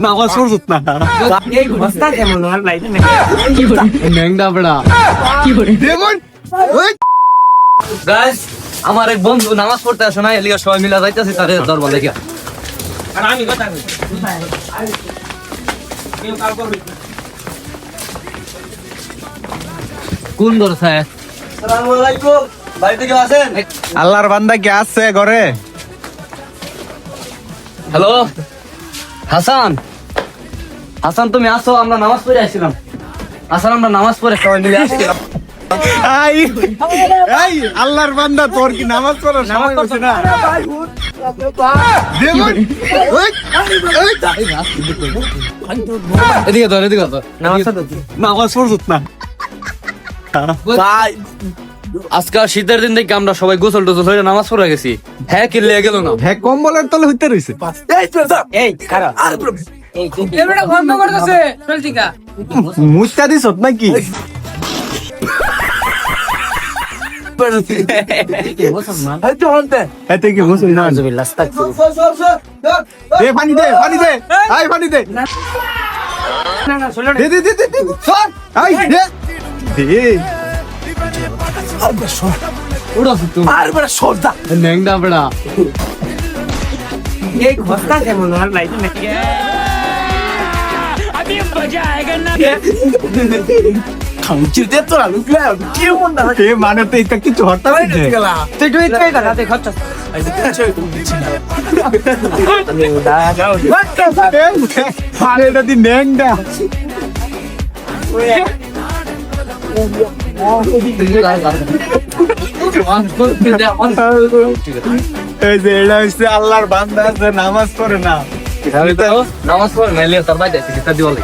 নামাজ পড়ছত না এই ঘস্তা কেমন আর লাইতে না ন্যাংডা বড়া দেখুন গাইস আমার এক বন্ধু নামাজ পড়তে আসে না এলিয়া সবাই মিলা যাইতেছে তারে দরবার দেখে আর আমি কথা কই কেউ কাল করবে কোন দরসা আসসালামু আলাইকুম বাড়িতে কেউ আছেন আল্লাহর বান্দা কি আছে ঘরে হ্যালো হাসান হাসান তুমি আসো আমরা নামাজ পড়ে আসছিলাম হাসান আমরা নামাজ পড়ে সবাই মিলে আসছিলাম এই এই আল্লাহর বান্দা তোর কি নামাজ পড়া সময় হচ্ছে না দেখুন এদিকে ধর এদিকে ধর নামাজ পড়ছত না ভাই আজকে শীতের দিন থেকে আমরা সবাই গোসল টোসল হয়ে নামাজ পড়ে গেছি হ্যাঁ কি লেগে গেল না হ্যাঁ কম্বলের তলে হইতে রইছে এই খারাপ এই এবারে গন্ধ করতেছে চলতিকা মুস্তা দিছত নাকি এতে কি গোসল না দে পানি দে আই পানি দে না না চলো দে দে দে দে সর আই দে দে উড়া তো আর বড় সরদা ন্যাংডা বড়া এই ঘস্তা কেমন আর লাইতে না খাউচিতে তো আলু গলা কি মন না এ মানে তো এটা কিছু হঠাৎ তুই তুই তুই কথা তুই খচ্ছ এটা দি ন্যাংডা এই যে এটা হচ্ছে আল্লাহর বান্দা যে নামাজ পড়ে না নামাজ পড়ে না এলিয়া তার বাইরে আছে কিতা দিওয়ালে